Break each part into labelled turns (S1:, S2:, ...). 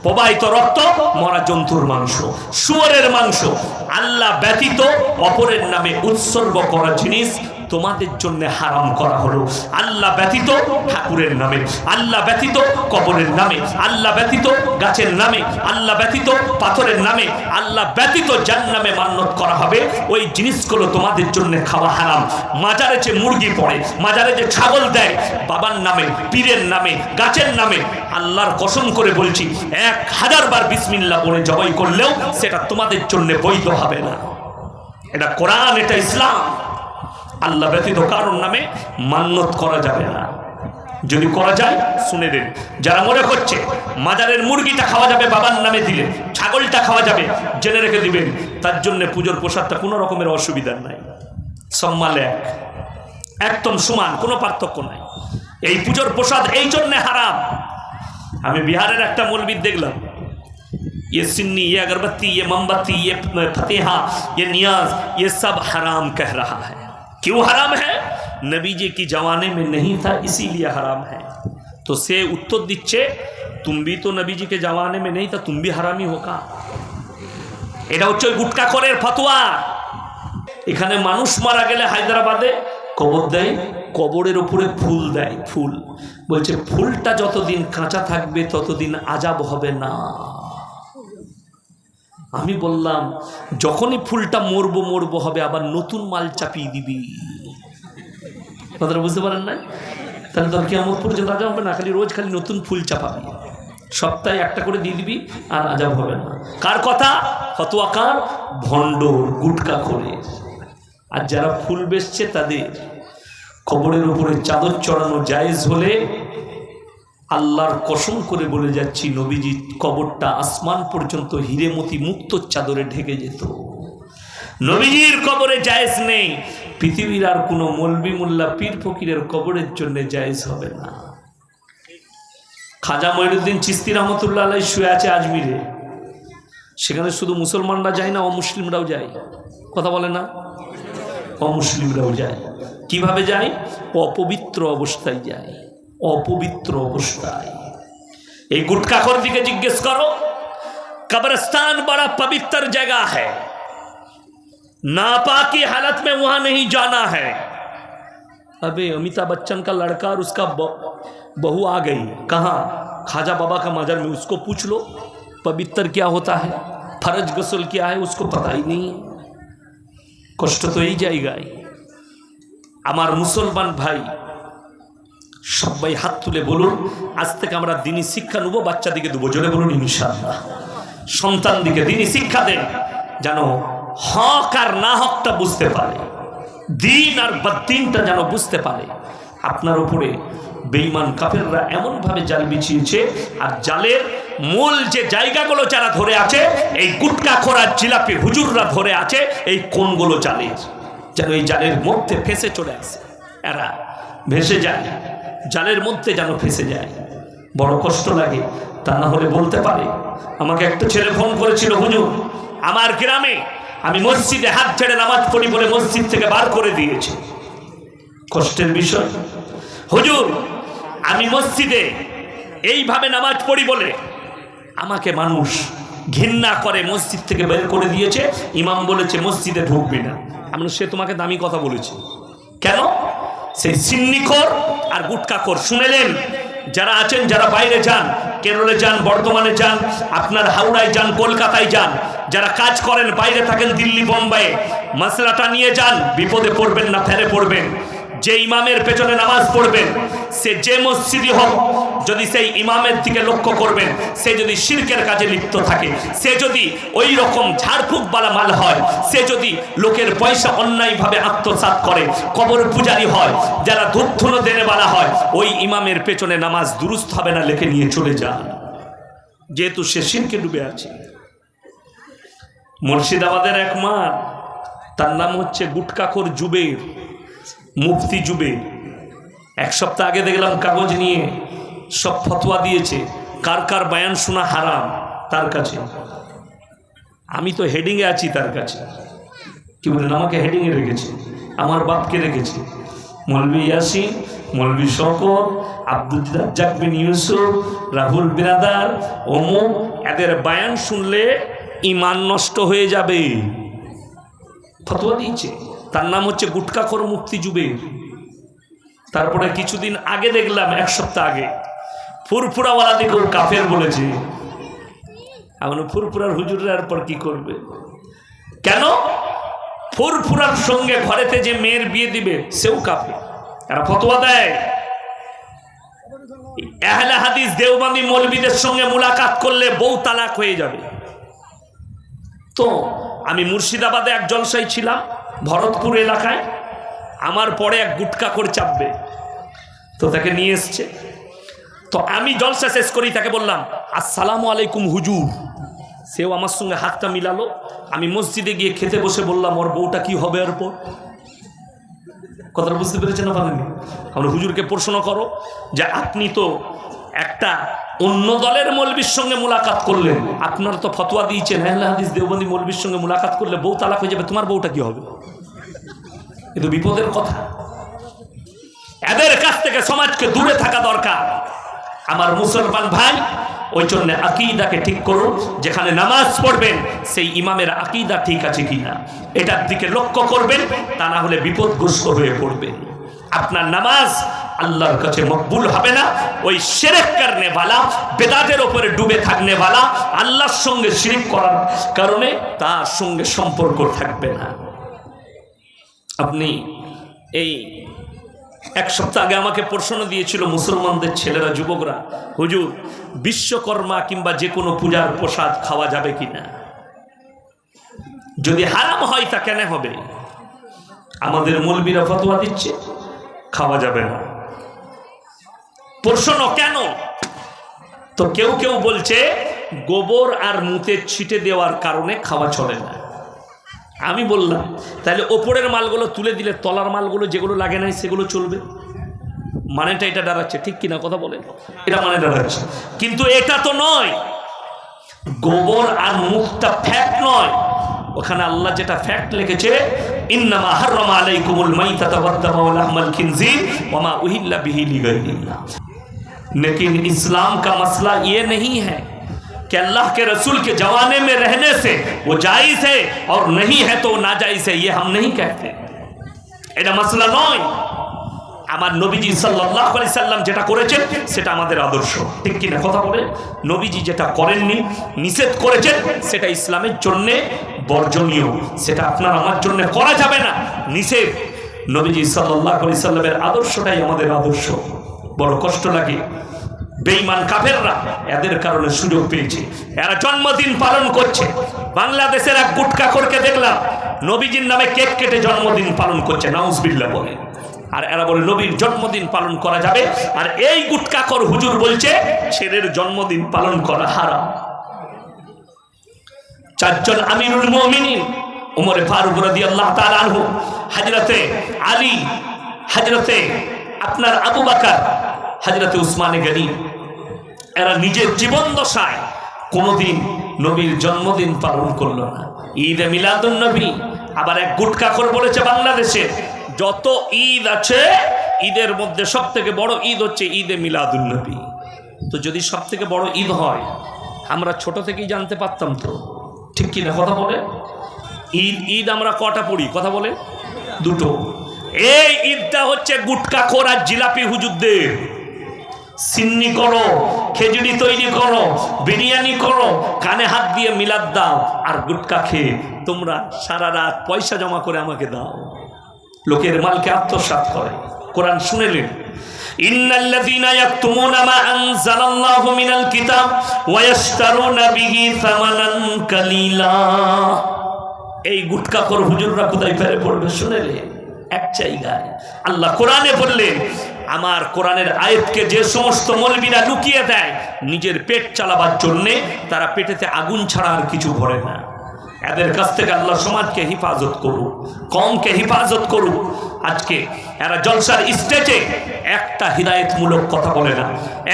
S1: প্রবাহিত রক্ত মরা জন্তুর মাংস, শুয়োরের মাংস, আল্লাহ ব্যতীত অপরের নামে উৎসর্গ করা জিনিস তোমাদের জন্য হারাম করা হলো। আল্লাহ ব্যতীত ঠাকুরের নামে, আল্লাহ ব্যতীত কবরের নামে, আল্লাহ ব্যতীত গাছের নামে, আল্লাহ ব্যতীত পাথরের নামে, আল্লাহ ব্যতীত যার নামে মান্যত করা হবে ওই জিনিসগুলো তোমাদের জন্য খাওয়া হারাম। মাজারে যে মুরগি পড়ে, মাজারে যে ছাগল দেয় বাবার নামে, পীরের নামে, গাছের নামে, আল্লাহর কসম করে বলছি 1000 বার বিসমিল্লাহ বলে জবাই করলেও সেটা তোমাদের জন্য বৈধ হবে না। এটা কোরআন, এটা ইসলাম। আল্লাহ ব্যতীত কারোর নামে মান্যত করা যাবে না। যদি করা যায় শুনে দিন, যারা মনে করছে মাজারের মুরগিটা খাওয়া যাবে বাবার নামে দিলে, ছাগলটা খাওয়া যাবে, জেনে রেখে দিবেন তার জন্য পুজোর প্রসাদটা কোনো রকমের অসুবিধা নাই, সম্মান একদম সমান, কোনো পার্থক্য নাই। এই পুজোর প্রসাদ এই জন্য হারাম। আমি বিহারের একটা মৌলবি দেখলাম, ये सिन्नी, ये अगरबत्ती, ये मोमबत्ती, ये फतेहा, ये नियाज, ये सब हराम कह रहा है। क्यों हराम है? नबी जी की जमाने में नहीं था इसीलिए हराम है। तो से उत्तर दीजिए, तुम भी तो नबी जी के जमाने में नहीं था, तुम भी हरामी होगा। এটা হচ্ছে গুটকা করের ফতোয়া। এখানে মানুষ মারা গেলে হায়দ্রাবাদে কবর দেয়, কবরের উপরে ফুল দেয়, ফুল বলছে ফুলটা যতদিন কাঁচা থাকবে ততদিন আযাব হবে না। আমি বললাম যখনই ফুলটা মরবো হবে আবার নতুন মাল চাপিয়ে দিবি। কথাটা বুঝতে পারেন না? তাহলে তোর কিয়ামত পর্যন্ত আযাব হবে না, খালি রোজ খালি নতুন ফুল চাপাবি, সপ্তাহে একটা করে দিয়ে দিবি আর আযাব হবে না। কার কথা? ফতোয়া কার? ভণ্ডর, গুটকা করে। আর যারা ফুল বেচছে তাদের কবরের উপরে চাদর চড়ানো জায়েজ হলে আল্লাহর কসম করে বলে যাচ্ছি নবীজি কবরটা আসমান পর্যন্ত হিরে মতি মুক্ত চাদরে ঢেকে যেত। নবীজির কবরে জায়েজ নেই, পৃথিবীর আর কোনো মৌলবি মোল্লা পীর ফকিরের কবরের জন্য জায়েজ হবে না। খাজা মঈনুদ্দিন চিশতি রহমতুল্লাহ আলাইহি শুয়ে আছে আজমিরে, সেখানে শুধু মুসলমানরা যায় না, অমুসলিমরাও যায়। কথা বলে না? অমুসলিমরাও যায়। কিভাবে যায়? অপবিত্র অবস্থায় যায়, অপবিত্র অবস্থায়। এই গুটকাখোর দিকে জিজ্ঞেস করো, कब्रिस्तान बड़ा पवित्र जगह है, नापाकी हालत में वहां नहीं जाना है। अबे अमिताभ बच्चन का लड़का और उसका बहू आ गई, कहाँ? खाजा बाबा का मजार में, उसको पूछ लो पवित्र क्या होता है, फर्ज गसल क्या है, उसको पता ही नहीं। कष्ट तो ही जाएगा। আমার মুসলমান ভাই সবাই হাত তুলে বলুন, আজ থেকে আমরা দ্বীনি শিক্ষা নেব, বাচ্চাদিকে দেবো, জোরে বলুন ইনশাআল্লাহ। সন্তানদিকে দ্বীনি শিক্ষা দেন, যেন হক আর না হকটা বুঝতে পারে, দিন আর বদ্দিনটা যেন বুঝতে পারে। আপনার উপরে বেঈমান কাফেররা এমনভাবে জাল বিছিয়েছে, আর জালের মূল যে জায়গাগুলো যারা ধরে আছে, এই গুটকা খোরার জিলাপি হুজুররা ধরে আছে, এই কোনগুলো জালের, যেন এই জালের মধ্যে ফেসে চলে আসে, এরা ভেসে যায়, জালের মধ্যে যেন ফেসে যায়। বড় কষ্ট লাগে। তা না হলে বলতে পারে, আমাকে একটা ছেলে ফোন করেছিল, হুজুর আমার গ্রামে আমি মসজিদে হাত ছেড়ে নামাজ পড়ি বলে মসজিদ থেকে বার করে দিয়েছে। কষ্টের বিষয়, হুজুর আমি মসজিদে এইভাবে নামাজ পড়ি বলে আমাকে মানুষ ঘৃণা করে মসজিদ থেকে বের করে দিয়েছে, ইমাম বলেছে মসজিদে ঢুকবি না। আমি সে তোমাকে দামি কথা বলেছে কেন? সেই সিন্নিখোর আর গুটকাখোর। শুনেলেন? যারা আছেন, যারা বাইরে যান, কেরলে যান, বর্ধমানে যান, আপনার হাওড়ায় যান, কলকাতায় যান, যারা কাজ করেন বাইরে থাকেন, দিল্লি বোম্বাইয়ে, মশলাটা নিয়ে যান, বিপদে পড়বেন না, ফেরে পড়বেন। যে ইমামের পেছনে নামাজ পড়বেন, সে যে মসজিদই হোক, যদি সেই ইমামের দিকে লক্ষ্য করবেন, সে যদি শিরকের কাজে লিপ্ত থাকে, সে যদি ওই রকম ঝাড়ফুঁকওয়ালা মাল হয়, সে যদি লোকের পয়সা অন্যায়ভাবে আত্মসাৎ করে, কবর পূজারি হয়, যারা ধূপ ধুনো দেনেওয়ালা হয়, ওই ইমামের পেছনে নামাজ দুরুস্ত হবে না, লেখে নিয়ে চলে যান, যেহেতু সে শিরকে ডুবে আছে। মুর্শিদাবাদের এক মান, তার নাম হচ্ছে গুটকাখোর জুবের, মুফতি জুবের। এক সপ্তাহ আগে দেখলাম কাগজ নিয়ে সব ফতোয়া দিয়েছে, কার কার বয়ান শোনা হারাম তার কাছে। আমি তো হেডিংয়ে আছি তার কাছে। কি বলেন? আমাকে হেডিংয়ে রেখেছে, আমার বাপকে রেখেছে, মৌলভী ইয়াসিন মৌলভী শওকত, আব্দুল রাজ্জাক বিন ইউসুফ, রাহুল বিরাদার, অমুক, এদের বায়ান শুনলে ঈমান নষ্ট হয়ে যাবে, ফতোয়া দিয়েছে। তার নাম হচ্ছে গুটখাখোর মুফতি জুবের। তারপরে কিছুদিন আগে দেখলাম, এক সপ্তাহ আগে, ফুরফুরাওয়ালা দিকেও কাফের বলেছে। এমন ফুরফুরার হুজুরের পর কি করবে? কেন? ফুরফুরার সঙ্গে ঘরেতে যে মেয়ের বিয়ে দিবে সেও কাফের। এরা ফতোয়া দেয় আহলে হাদিস দেওবন্দি মৌলবীদের সঙ্গে মুলাকাত করলে বউ তালাক হয়ে যাবে। তো আমি মুর্শিদাবাদে এক জলসায় ছিলাম, ভরতপুর এলাকায়। আমার পরে এক গুটখাখোর চাপবে, তো তাকে নিয়ে এসছে। তো আমি জলসা শেষ করি, তাকে বললাম আসসালামু আলাইকুম হুজুর। সেও আমার সঙ্গে হাতটা মিলালো। আমি মসজিদে গিয়ে খেতে বসে বললাম, ওর বউটা কি হবে এরপর? কথাটা বুঝতে পেরেছেন না? পারেননি? আমরা হুজুরকে প্রশ্ন করো যে আপনি তো একটা অন্য দলের মৌলবীর সঙ্গে মুলাকাত করলেন, আপনারা তো ফতোয়া দিয়েছেন আহলে হাদিস দেওবন্দি মৌলবীর সঙ্গে মুলাকাত করলে বউ তালাক হয়ে যাবে, তোমার বউটা কি হবে? এ তো বিপদের কথা। এদের কাছ থেকে সমাজকে দূরে থাকা দরকার। আমার মুসলমান ভাই, ওই জন্য আকীদাকে ঠিক করুন। যেখানে নামাজ পড়বেন সেই ইমামের আকীদা ঠিক আছে কিনা এটার দিকে লক্ষ্য করবেন, তা না হলে বিপদগ্রস্ত হয়ে পড়বেন। আপনার নামাজ আল্লাহর কাছে মকবুল হবে না। ওই শিরক করনে वाला, বেদাতের উপরে ডুবে থাকনে वाला, আল্লাহর সঙ্গে শিরক করার কারণে তার সঙ্গে সম্পর্ক থাকবে না। আপনি এই এক সপ্তাহ আগে আমাকে প্রশ্ন দিয়েছিল মুসলমানদের ছেলেরা, যুবকরা, হুজুর বিশ্বকর্মা কিংবা যে কোনো পূজার প্রসাদ খাওয়া যাবে কিনা? যদি হারাম হয় তা কেন হবে? আমাদের মৌলবীরা ফতোয়া দিচ্ছে খাওয়া যাবে না। প্রশ্ন কেন? তো কেউ কেউ বলছে গোবর আর মুতের ছিটে দেওয়ার কারণে খাওয়া চলে না। আমি বললাম তাহলে ওপরের মালগুলো তুলে দিলে তলার মালগুলো যেগুলো লাগে নাই সেগুলো চলবে। মানেটা এটা দাঁড়াচ্ছে, ঠিক কিনা কথা বলে? এটা মানে দাঁড়াচ্ছে, কিন্তু এটা তো নয়। গোবর আর মুখটা ফ্যাক্ট নয়, ওখানে আল্লাহ যেটা ফ্যাক্ট লিখেছে, ইন্নামা হাররামা আলাইকুমুল মাইতাতা ওয়াদ-দামা ওয়া লাহমাল খিনজির ওয়া মা উহিল্লা বিহি লিগাইরিল্লাহ। लेकिन इस्लाम का मसला ये नहीं है कि अल्लाह के रसूल के जमाने में रहने से वो जायज़ है और नहीं है तो नाजायज़ है, ये हम नहीं कहते। এটা মাসলা নয়। আমার নবীজি সাল্লাল্লাহু আলাইহি সাল্লাম যেটা করেছেন সেটা আমাদের আদর্শ, ঠিক কি না কথা বলে? নবীজি যেটা করেননি, নিষেধ করেছেন, সেটা ইসলামের জন্য বর্জনীয়, সেটা আপনার আমার জন্য করা যাবে না, নিষেধ। নবীজি সাল্লাল্লাহু আলাইহি সাল্লামের আদর্শটাই আমাদের আদর্শ। বড় কষ্ট লাগে, বেঈমান কাফেররা এদের কারণে সুযোগ পেয়েছে। এরা জন্মদিন পালন করছে। বাংলাদেশের এক গুটখাখোরকে দেখলাম নবীজির নামে কেক কেটে জন্মদিন পালন করছে, নাউজুবিল্লাহ বলে। আর এরা বলে নবীর জন্মদিন পালন করা যাবে। আর এই গুটখাখোর হুজুর বলছে ছেলের জন্মদিন পালন করা হারাম। চারজন আমিরুল মুমিনিন, ওমর ফারুক রাদিয়াল্লাহু তাআলা আনহু, হযরতে আলী, হযরতে আপনার আবু বকর, হযরতে উসমানে গনি, এরা নিজের জীবন দশায় কোনোদিন নবীর জন্মদিন পালন করলো না। ঈদে মিলাদুন নবী। আবার এক গুটখাখোর বলেছে বাংলাদেশে যত ঈদ আছে ঈদের মধ্যে সব থেকে বড় ঈদ হচ্ছে ঈদে মিলাদুন নবী। তো যদি সব থেকে বড় ঈদ হয় আমরা ছোট থেকেই জানতে পারতাম তো, ঠিক কি না কথা বলে? ঈদ আমরা কটা পড়ি কথা বলে? দুটো। এই ঈদটা হচ্ছে গুটখাখোর আর জিলাপি হুজুরদের। সিন্নি করো, খেজুরি তৈরি করো, বিরিয়ানি করো, কানে হাত দিয়ে মিলাদ দাও, আর গুটখা খেয়ে তোমরা সারা রাত পয়সা জমা করে আমাকে দাও। লোকের মালকে আত্মসাৎ করে। কোরআন শুনেলেন, ইন্নাল্লাযীনা ইয়াকতুমুনা মা আনজালাল্লাহু মিনাল কিতাব ওয়া ইয়াশতারুনা বিহি সামানান কালীলা। এই গুটখাখোর হুজুররা কোথায় ফেরে পড়বে শুনেলেন? এক জায়গায় আল্লাহ কোরআনে বললেন, আমার কোরআনের আয়াতকে যে সমস্ত মৌলবীরা লুকিয়ে দেয় নিজের পেট চালাবার জন্যে, তারা পেটেতে আগুন ছাড়া আর কিছু ভরে না। এদের কাছ থেকে আল্লাহ সমাজকে হিফাজত করুক, কওমকে হিফাজত করুক। আজকে এরা জলসার স্টেজে একটা হিদায়তমূলক কথা বলে না,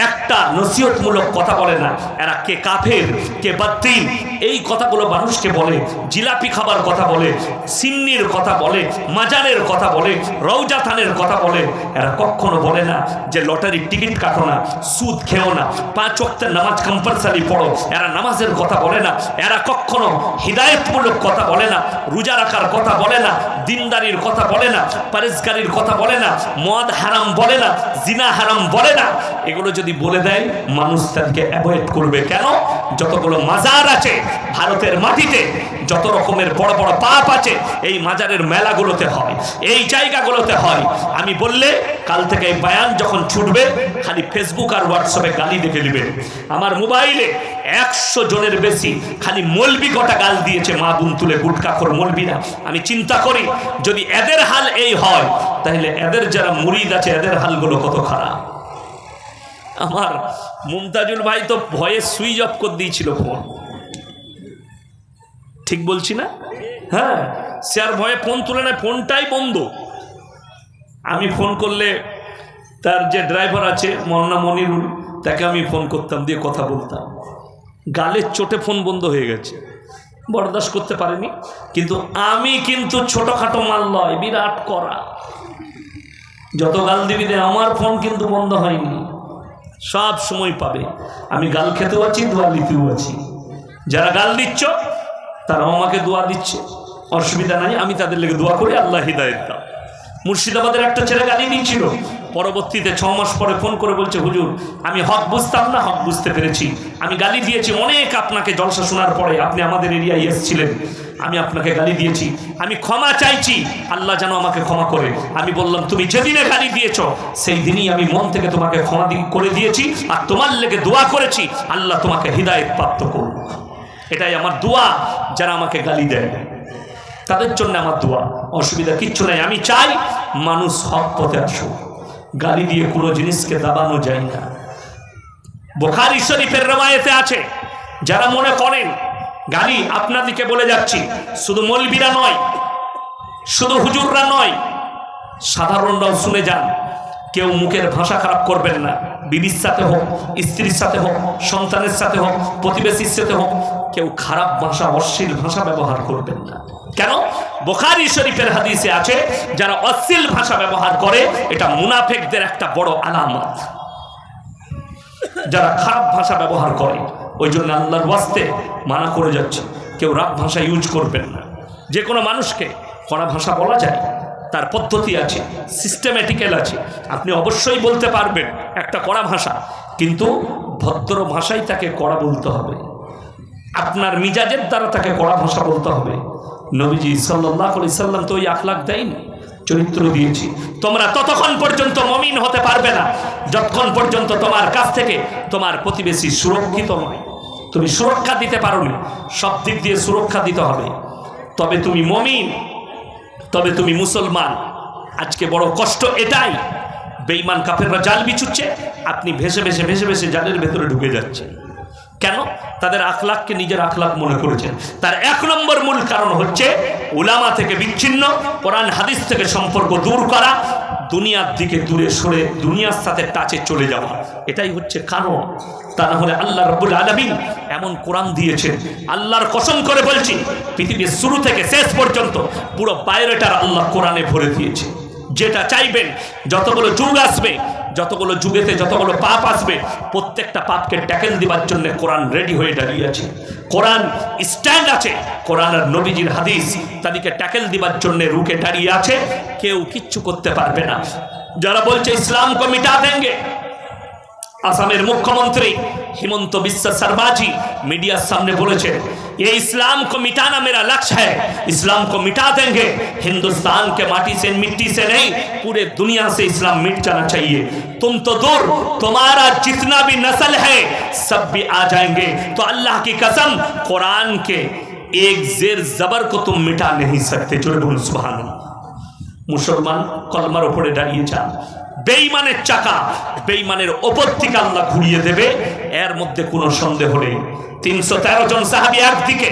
S1: একটা নসিহতমূলক কথা বলে না। এরা কে কাফের, কে বাতিল, এই কথাগুলো মানুষকে বলে। জিলাপি খাবার কথা বলে, সিন্নির কথা বলে, মাজারের কথা বলে, রওজা থানের কথা বলে। এরা কখনো বলে না যে লটারির টিকিট কাটো না, সুদ খেও না, 5 ওয়াক্তের নামাজ কম্পালসারি পড়ো। এরা নামাজের কথা বলে না। এরা কখনো হিদায়তমূলক কথা বলে না, রোজা রাখার কথা বলে না, দিনদারির কথা বলে না, পরেজগারির কথা বলে না, মদ হারাম বলে না, জিনা হারাম বলে না। এগুলো যদি বলে দেয় মানুষ তাদেরকে অ্যাভয়েড করবে। কেন? যতগুলো মাজার আছে ভারতের মাটিতে, যত রকমের বড় বড় পাপ আছে এই মাজারের মেলাগুলোতে হয়, এই জায়গাগুলোতে হয়। আমি বললে কাল থেকে এই বয়ান যখন ছুটবে খালি ফেসবুক আর হোয়াটসঅ্যাপে গালি দেখে নেবেন। আমার মোবাইলে 100 জনের বেশি খালি মলবি কটা গাল দিয়েছে, মা বোন তুলে গুটকাখোর মলবিরা। আমি চিন্তা করি যদি এদের হাল এই হয় তাহলে এদের যারা মুরিদ আছে এদের হালগুলো কত খারাপ। আমার মুমতাজুল ভাই তো ভয়ে সুইচ অফ করে দিয়েছিল ফোন। ঠিক বলছি না? হ্যাঁ, সে আর ভয়ে ফোন তুলে নেয়, ফোনটাই বন্ধ। আমি ফোন করলে তার যে ড্রাইভার আছে মৌলানা মনিরুল, তাকে আমি ফোন করতাম, দিয়ে কথা বলতাম। গালের চোটে ফোন বন্ধ হয়ে গেছে, বরদাস্ত করতে পারেনি। কিন্তু আমি কিন্তু ছোটখাটো মাল নয়, বিরাট করা। যত গাল দিবি দে, আমার ফোন কিন্তু বন্ধ হয়নি, সব সময় পাবে। আমি গাল খেতেও আছি, দোয়া লিতেও আছি। যারা গাল দিচ্ছ তারাও আমাকে দোয়া দিচ্ছে, অসুবিধা নাই। আমি তাদের লেগে দোয়া করি, আল্লাহ হিদায়াত দাও। মুর্শিদাবাদের একটা ছেলে গালি দিয়েছিল, পরবর্তীতে 6 মাস পরে ফোন করে বলছে, হুজুর আমি হক বুঝতাম না, হক বুঝতে পেরেছি। আমি গালি দিয়েছি অনেক, আপনাকে জলসা শোনার পরে আপনি আমাদের এরিয়ায় এসেছিলেন, আমি আপনাকে গালি দিয়েছি, আমি ক্ষমা চাইছি, আল্লাহ যেন আমাকে ক্ষমা করে। আমি বললাম তুমি যেদিনে গালি দিয়েছ সেই দিনই আমি মন থেকে তোমাকে ক্ষমা করে দিয়েছি, আর তোমার লেগে দোয়া করেছি আল্লাহ তোমাকে হিদায়াত প্রাপ্ত করুক। এটাই আমার দোয়া। যারা আমাকে গালি দেয় তাদের জন্য আমার দোয়া, অসুবিধা কিচ্ছু নাই। আমি চাই মানুষ হক পথে আসুক, গালি দিয়ে কোনো জিনিসকে দাবানো যায় না। বুখারী শরীফের রওয়ায়েতে আছে, যারা মনে করেন গালি, আপনাদেরকে বলে যাচ্ছি, শুধু মৌলবীরা নয়, শুধু হুজুররা নয়, সাধারণরাও শুনে যান। কেউ মুখের ভাষা খারাপ করবেন না, বিবির সাথে হোক, স্ত্রীর সাথে হোক, সন্তানের সাথে হোক, প্রতিবেশীর সাথে হোক, কেউ খারাপ ভাষা, অশ্লীল ভাষা ব্যবহার করবেন না। কেন? বুখারী শরীফের হাদিসে আছে, যারা অশ্লীল ভাষা ব্যবহার করে এটা মুনাফিকদের একটা বড় আলামত। যারা খারাপ ভাষা ব্যবহার করে, ওই জন্য আল্লাহর ওয়াস্তে মানা করে যাচ্ছে, কেউ রাগ ভাষা ইউজ করবেন না। যে কোনো মানুষকে কড়া ভাষা বলা যায়, তার পদ্ধতি আছে, সিস্টেমেটিক্যাল আছে। আপনি অবশ্যই বলতে পারবেন একটা কড়া ভাষা, কিন্তু ভদ্র ভাষাই তাকে কড়া বলতে হবে। আপনার মিজাজের দ্বারা তাকে কড়া ভাষা বলতে হবে। নবীজি সাল্লাল্লাহু আলাইহি সাল্লাম তো ওই আখলাক দেয়নি, চরিত্র দিয়েছি। তোমরা ততক্ষণ পর্যন্ত মুমিন হতে পারবে না যতক্ষণ পর্যন্ত তোমার কাছ থেকে তোমার প্রতিবেশী সুরক্ষিত নয়, তুমি সুরক্ষা দিতে পারো না। সব দিক দিয়ে সুরক্ষা দিতে হবে, তবে তুমি মুমিন, তবে তুমি মুসলমান। আজকে বড় কষ্ট এটাই, বেঈমান কাফেররা জাল বিছুচ্ছে, আপনি ভেসে ভেসে ভেসে ভেসে জালের ভেতরে ঢুকে যাচ্ছেন। কেন? তাদের আখলাককে নিজের আখলাক মনে করেছেন। তার 1 নম্বর মূল কারণ হচ্ছে উলামা থেকে বিচ্ছিন্ন, কোরআন হাদিস থেকে সম্পর্ক দূর করা, দুনিয়ার দিকে দূরে সরে দুনিয়ার সাথে টাচে চলে যাওয়া। এটাই হচ্ছে কারণ। তা না হলে আল্লাহ রাব্বুল আলামিন এমন কোরআন দিয়েছেন, আল্লাহর কসম করে বলছি, পৃথিবীর শুরু থেকে শেষ পর্যন্ত পুরো বায়োডাটা আল্লাহ কোরআনে ভরে দিয়েছে। যেটা চাইবেন, যতগুলো যুগ আসবে, যতগুলো যুগেতে যতগুলো পাপ আসবে, প্রত্যেকটা পাপকে ট্যাকেল দিবার জন্য কোরআন রেডি হয়ে দাঁড়িয়ে আছে। কোরআন স্ট্যান্ড আছে, কোরআন আর নবীজির হাদিস তাদেরকে ট্যাকেল দিবার জন্য রুকে দাঁড়িয়ে আছে। কেউ কিচ্ছু করতে পারবে না। যারা বলছে ইসলাম কো মিটা দেंगे, আসামের মুখ্যমন্ত্রী হিমন্ত বিশ্ব শর্মাজি मीडिया सामने बोले, ये इस्लाम को मिटाना मेरा लक्ष्य है, इस्लाम को मिटा देंगे। हिंदुस्तान के माटी से मिट्टी से नहीं, पूरे दुनिया से इस्लाम मिट जाना चाहिए। तुम तो दूर, तुम्हारा जितना भी नस्ल है सब भी आ जाएंगे। तो अल्लाह की कसम, कुरान के एक जेर जबर को तुम मिटा नहीं सकते। जोरे बोलो सुभान अल्लाह। मुसलमान कलमार উপরে দাঁড়িয়ে যান। বেঈমানের চাকা বেঈমানের ওপর থেকে আল্লাহ ঘুরিয়ে দেবে, এর মধ্যে কোনো সন্দেহ নেই। 313 জন সাহাবী একদিকে,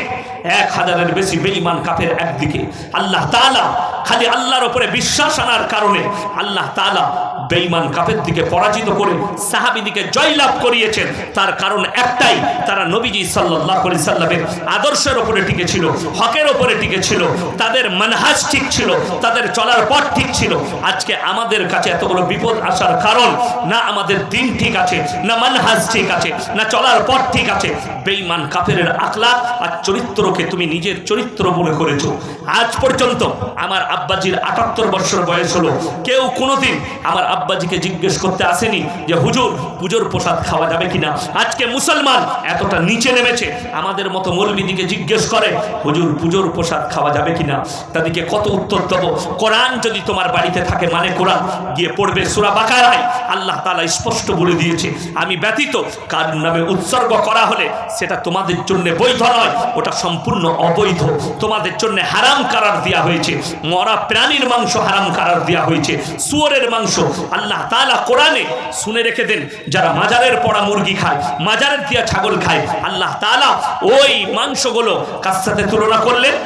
S1: 1000-এর বেশি বেঈমান কাফের একদিকে। আল্লাহ তাআলা খালি আল্লাহর উপরে বিশ্বাস আনার কারণে আল্লাহ তাআলা বেঈমান কাফের দিকে পরাজিত করে সাহাবীদিকে জয়লাভ করিয়েছেন। তার কারণ একটাই, তারা নবীজি সাল্লাল্লাহু আলাইহি সাল্লামের আদর্শের উপরে টিকে ছিল, হকের উপরে টিকে ছিল, তাদের মানহাজ ঠিক ছিল, তাদের চলার পথ ঠিক ছিল। আজকে আমাদের কাছে এত বড় বিপদ আসার কারণ, না আমাদের দিন ঠিক আছে, না মানহাজ ঠিক আছে, না চলার পথ ঠিক আছে। বেঈমান কাফেরের আখলাক আর চরিত্রকে তুমি নিজের চরিত্র মনে করেছো। আজ পর্যন্ত আমার আব্বাজির ৭৮ বছর বয়স হলো, কেউ কোনোদিন আমার আব্বাজিকে জিজ্ঞেস করতে আসেনি যে হুজুর পুজোর প্রসাদ খাওয়া যাবে কিনা। আজকে মুসলমান এতটা নিচে নেমেছে, আমাদের মতো মৌলবীদিকে জিজ্ঞেস করে হুজুর পুজোর প্রসাদ খাওয়া যাবে কিনা। তাদেরকে কত উত্তর দেবো? কোরআন যদি তোমার বাড়িতে থাকে, মানে কোরআন গিয়ে পড়বে সূরা বাকারায় আল্লাহ তাআলা স্পষ্ট বলে দিয়েছে, আমি ব্যতীত কার নামে উৎসর্গ করা হলে সেটা তোমাদের জন্য বৈধ নয়, ওটা সম্পূর্ণ অবৈধ। তোমাদের জন্য হারাম কারার দেওয়া হয়েছে, মরা প্রাণীর মাংস হারাম কারার দেওয়া হয়েছে, শুয়োরের মাংস। আল্লাহ তাআলা কোরআনে শুনে রেখে দেন, যারা মাজারের পড়া মুরগি খায়, মাজারের দিয়া ছাগল খায়, আল্লাহ তাআলা ওই মাংসগুলো কার সাথে তুলনা করলেন?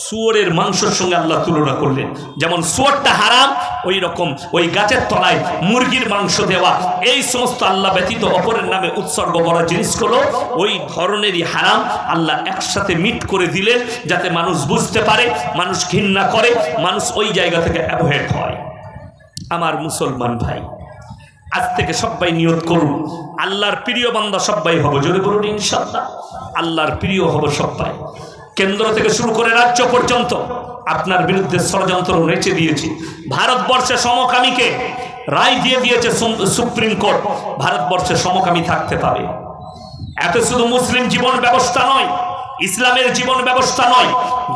S1: শুয়োরের মাংসের সঙ্গে আল্লাহ তুলনা করলেন। যেমন শুয়োরটা হারাম, ওই রকম ওই গাছের তলায় মুরগির মাংস দেওয়া, এই সমস্ত আল্লাহ ব্যতীত অপরের নামে উৎসর্গ করা জিনিসগুলো ওই ধরনেরই হারাম। আল্লাহ একসাথে মিট করে দিলেন যাতে মানুষ বুঝতে পারে, মানুষ ঘৃণা করে, মানুষ ওই জায়গা থেকে অ্যাভয়েড হয়। আমার মুসলমান ভাই, আজ থেকে সবাই নিয়ত করুন, আল্লাহর প্রিয় বান্দা সবাই হব। জোরে বলুন ইনশাআল্লাহ, আল্লাহর প্রিয় হব সবাই। কেন্দ্র থেকে শুরু করে রাজ্য পর্যন্ত আপনার বিরুদ্ধে ষড়যন্ত্র নেচে দিয়েছে। ভারতবর্ষে সমকামীকে রায় দিয়ে দিয়েছে সুপ্রিম কোর্ট, ভারতবর্ষে সমকামী থাকতে পারে। এত শুধু মুসলিম জীবন ব্যবস্থা নয়, ইসলামের জীবন ব্যবস্থা নয়,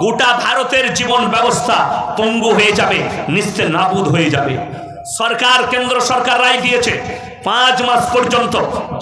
S1: গোটা ভারতের জীবন ব্যবস্থা পঙ্গু হয়ে যাবে, নিস্তে নাবুদ হয়ে যাবে। সরকার, কেন্দ্র সরকার রায় দিয়েছে 5 মাস পর্যন্ত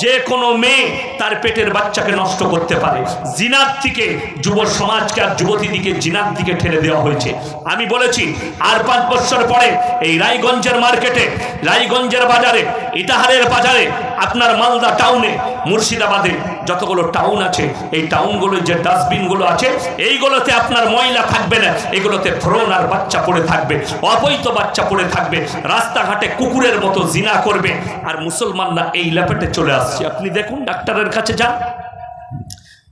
S1: যে কোনো মেয়ে তার পেটের বাচ্চাকে নষ্ট করতে পারে। জিনার দিকে যুব সমাজকে আর যুবতীদিকে জিনার দিকে ঠেলে দেওয়া হয়েছে। আমি বলেছি আর 5 বছর পরে এই রায়গঞ্জের মার্কেটে, রায়গঞ্জের বাজারে, ইটাহারের বাজারে, আপনার মালদা টাউনে, মুর্শিদাবাদে যতগুলো টাউন আছে, এই টাউনগুলোর যে ডাস্টবিনগুলো আছে, এইগুলোতে আপনার ময়লা থাকবে না, এগুলোতে ভ্রূণ আর বাচ্চা পড়ে থাকবে, অবৈধ বাচ্চা পড়ে থাকবে, রাস্তাঘাটে কুকুরের মতো জিনা করবে। আর মুসলমানরা এই ল্যাপেটে চলে আসছে। আপনি দেখুন, ডাক্তারের কাছে যান,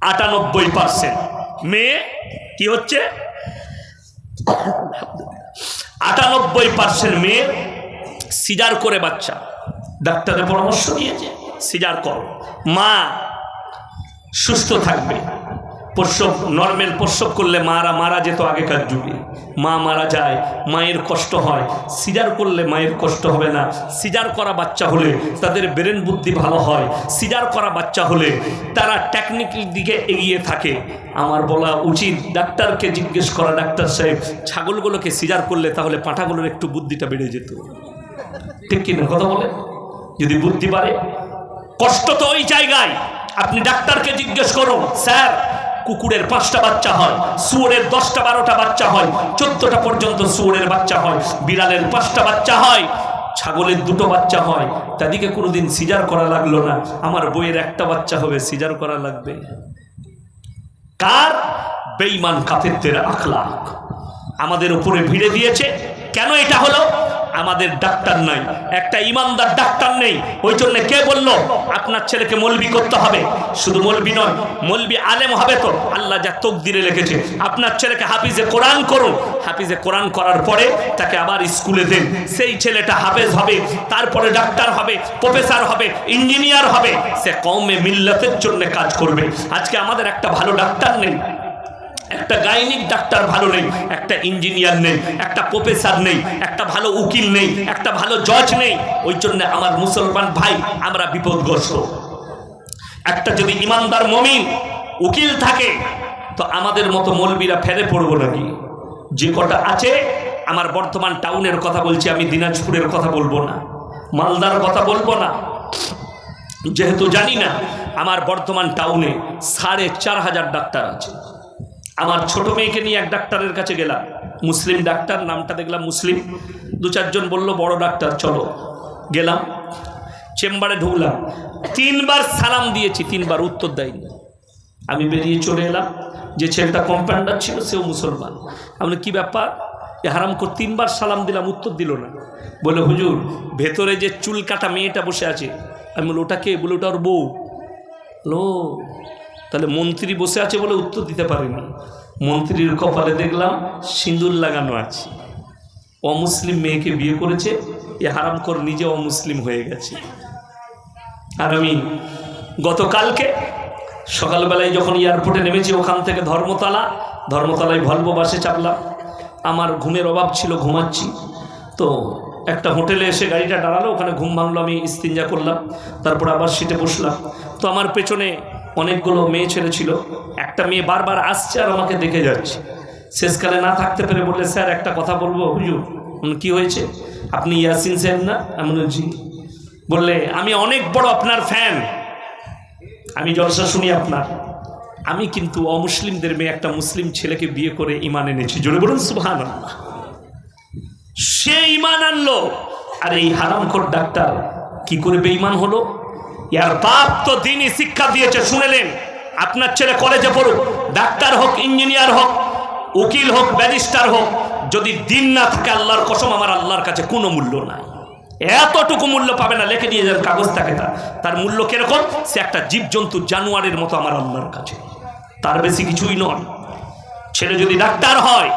S1: 98% মেয়ে কি হচ্ছে, 98% মেয়ে সিজার করে বাচ্চা। ডাক্তারের পরামর্শ দিয়েছে সিজার করো, মা সুস্থ থাকবে। প্রসব, নর্মাল প্রসব করলে মারা যেত আগেকার যুগে, মা মারা যায়, মায়ের কষ্ট হয়। সিজার করলে মায়ের কষ্ট হবে না। সিজার করা বাচ্চা হলে তাদের ব্রেন বুদ্ধি ভালো হয়। সিজার করা বাচ্চা হলে তারা টেকনিকের দিকে এগিয়ে থাকে। আমার বলা উচিত ডাক্তারকে জিজ্ঞেস করা, ডাক্তার সাহেব ছাগলগুলোকে সিজার করলে তাহলে পাঁঠাগুলোর একটু বুদ্ধিটা বেড়ে যেত, ঠিক কিনা কথা বলে? যদি বুদ্ধি বাড়ে, কষ্ট তো ওই জায়গায়। আপনি ডাক্তারকে জিজ্ঞেস করুন, স্যার কুকুরের 5টা বাচ্চা হয়, শুয়োরের 10টা 12টা বাচ্চা হয়, 14টা পর্যন্ত শুয়োরের বাচ্চা হয়, বিড়ালের 5টা বাচ্চা হয়, ছাগলের 2টো বাচ্চা হয়, তাদেরকে কোনোদিন সিজার করা লাগলো না। আমার বইয়ের 1টা বাচ্চা হবে, সিজার করা লাগবে কার? বেঈমান কাফেরদের আখলাক আমাদের উপরে ভিড়ে দিয়েছে। কেন এটা হলো? আমাদের ডাক্তার নাই, একটা ইমানদার ডাক্তার নেই। ওই জন্য কে বলল আপনার ছেলেকে মৌলবি করতে হবে? শুধু মৌলবি নয়, মৌলবি আলেম হবে তো আল্লাহ যা তকদিরে লিখেছে। আপনার ছেলেকে হাফিজে কোরআন করুন, হাফিজে কোরআন করার পরে তাকে আবার স্কুলে দেন, সেই ছেলেটা হাফেজ হবে, তারপরে ডাক্তার হবে, প্রফেসর হবে, ইঞ্জিনিয়ার হবে, সে কওমে মিল্লাতের জন্য কাজ করবে। আজকে আমাদের একটা ভালো ডাক্তার নেই, একটা গাইনিক ডাক্তার ভালো নেই, একটা ইঞ্জিনিয়ার নেই, একটা প্রফেসর নেই, একটা ভালো উকিল নেই, একটা ভালো জজ নেই। ওই জন্য আমার মুসলমান ভাই আমরা বিপদগ্রস্ত। একটা যদি ইমানদার মুমিন উকিল থাকে তো আমাদের মতো মৌলবীরা ফেরে পড়বো নাকি? যে কটা আছে, আমার বর্ধমান টাউনের কথা বলছি, আমি দিনাজপুরের কথা বলবো না, মালদার কথা বলবো না, যেহেতু জানি না। আমার বর্ধমান টাউনে 4,500 ডাক্তার আছে। আমার ছোট মেয়েকে নিয়ে এক ডাক্তারের কাছে গেলাম, মুসলিম ডাক্তার, নামটা দেখলাম মুসলিম। 2-4 জন বলল বড় ডাক্তার, চলো। গেলাম, চেম্বারে ঢুকলাম, 3 বার সালাম দিয়েছি, 3 বার উত্তর দেয়নি। আমি বেরিয়ে চলে এলাম। যে ছেলেটা কম্পাউন্ডার ছিল সেও মুসলমান। আমি কি ব্যাপার? এ হারামখোর 3 বার সালাম দিলাম, উত্তর দিল না। বলে হুজুর ভেতরে যে চুল কাটা মেয়েটা বসে আছে। আমি বলি ওটা কে? বলে ওটা ওর বউ। লো, তাহলে মন্ত্রী বসে আছে বলে উত্তর দিতে পারেনি। মন্ত্রীর কপালে দেখলাম সিঁদুর লাগানো আছে। অমুসলিম মেয়েকে বিয়ে করেছে, এ হারামখোর নিজে অমুসলিম হয়ে গেছে। আর আমি গতকালকে সকালবেলায় যখন এয়ারপোর্টে নেমেছি, ওখান থেকে ধর্মতলায় ভলভো বাসে চাপলাম। আমার ঘুমের অভাব ছিল, ঘুমাচ্ছি। তো একটা হোটেলে এসে গাড়িটা দাঁড়ালো, ওখানে ঘুম ভাঙলো, আমি ইস্তিনজা করলাম, তারপর আবার সিটে বসলাম। তো আমার পেছনে অনেকগুলো মেয়ে ছেলে ছিল। একটা মেয়ে বারবার আসছে আর আমাকে দেখে যাচ্ছে। শেষকালে না থাকতে পেরে বললে, স্যার একটা কথা বলবো। হুজুর। কি হয়েছে? আপনি ইয়াসিন সাহেব না? আমি বলছি। বললে আমি অনেক বড় আপনার ফ্যান, আমি জলসা শুনি আপনার। আমি কিন্তু অমুসলিমদের মেয়ে একটা মুসলিম ছেলেকে বিয়ে করে ঈমান এনেছি। জোরে বলুন সুবহানাল্লাহ। সে ঈমান আনলো, আর এই হারামখোর ডাক্তার কি করে বেঈমান হলো? ইয়ার বাপ তো দ্বীনি শিক্ষা দিয়েছে, শুনেলেন? আপনার ছেলে কলেজে পড়ুক, ডাক্তার হোক, ইঞ্জিনিয়ার হোক, উকিল হোক, ব্যারিস্টার হোক, যদি দিন না থাকে আল্লাহর কসম আমার আল্লাহর কাছে কোনো মূল্য নাই। এতটুকু মূল্য পাবে না, লিখে দিয়ে যান কাগজ থাকে তার মূল্য কিরকম? সে একটা জীবজন্তু, জানোয়ারের মতো আমার আল্লাহর কাছে, তার বেশি কিছুই নয়। ছেলে যদি ডাক্তার হয়,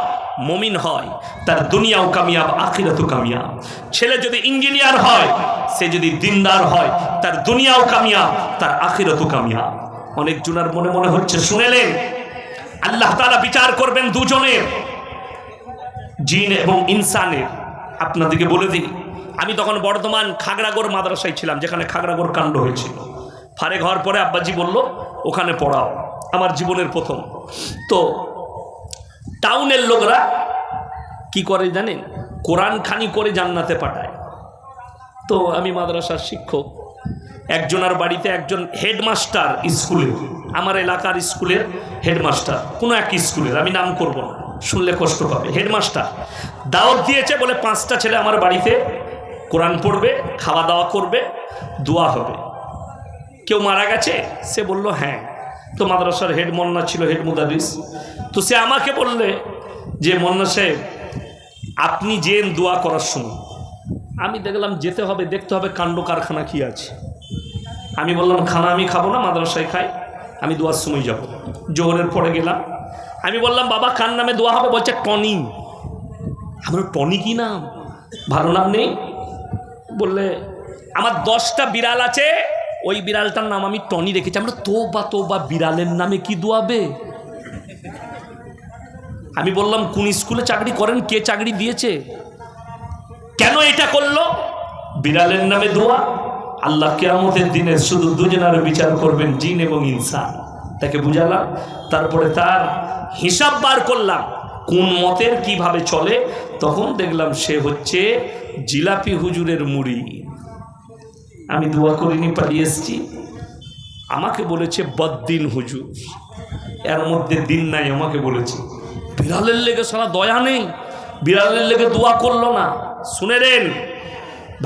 S1: মুমিন হয়, তার দুনিয়াও কামিয়াব, আখিরাতও কামিয়াব। ছেলে যদি ইঞ্জিনিয়ার হয়, সে যদি দিনদার হয়, তার দুনিয়াও কামিয়াব, তার আখিরাতও কামিয়াব। অনেক জনের মনে মনে হচ্ছে, শুনেলেন? আল্লাহ তাআলা বিচার করবেন দুজনের, জিন এবং ইনসানের। আপনাদেরকে বলে দিই, আমি তখন বর্ধমান খাগড়াগড় মাদ্রাসায় ছিলাম, যেখানে খাগড়াগড় কাণ্ড হয়েছিল। ফারেক হওয়ার পরে আব্বাজি বলল ওখানে পড়াও, আমার জীবনের প্রথম। তো টাউনের লোকরা কি করে জানেন? কোরআন খানি করে জান্নাতে পাঠায়। তো আমি মাদ্রাসার শিক্ষক, একজনের বাড়িতে একজন হেডমাস্টার স্কুলে, আমার এলাকার স্কুলের হেডমাস্টার, কোনো এক স্কুলের, আমি নাম করব না, শুনলে কষ্ট পাবে, হেডমাস্টার দাওয়াত দিয়েছে বলে 5টা ছেলে আমার বাড়িতে কোরআন পড়বে, খাওয়া দাওয়া করবে, দোয়া হবে। কেউ মারা গেছে? সে বলল হ্যাঁ। তো মাদ্রাসার হেড মোল্লা ছিল, হেড মুদারিস। তো সে আমাকে বললে যে মোল্লা সাহেব আপনি যেন দোয়া করার সময়। আমি দেখলাম যেতে হবে, দেখতে হবে কাণ্ড কারখানা কি আছে। আমি বললাম খানা আমি খাবো না, মাদ্রাসায় খাই, আমি দোয়ার সময় যাব। জোহরের পরে গেলাম, আমি বললাম বাবা কার নামে দোয়া হবে? বলছে টনি। আমার টনি কি নাম, ভালো নাম নেই? বললে আমার 10টা বিড়াল আছে, ওই বিড়ালটার নাম আমি টনি রেখেছি। আমরা তোবা বিড়ালের নামে কি দোয়াবে? আমি বললাম কোন স্কুলে চাকরি করেন, কে চাকরি দিয়েছে, কেন এটা করলো? বিড়ালের নামে দোয়া। আল্লাহ কিয়ামতের দিনে শুধু দুজনের বিচার করবেন, জিন এবং ইনসান। তাকে বুঝালাম, তারপরে তার হিসাব বার করলাম কোন মতের কিভাবে চলে। তখন দেখলাম সে হচ্ছে জিলাপি হুজুরের মুড়ি। আমি দোয়া করিনি, পালিয়ে এসছি। আমাকে বলেছে বদ্দিন হুজুর, এর মধ্যে দিন নাই। আমাকে বলেছে বিড়ালের লেগে সারা দয়া নেই, বিড়ালের লেগে দোয়া করলো না। শুনে নেন,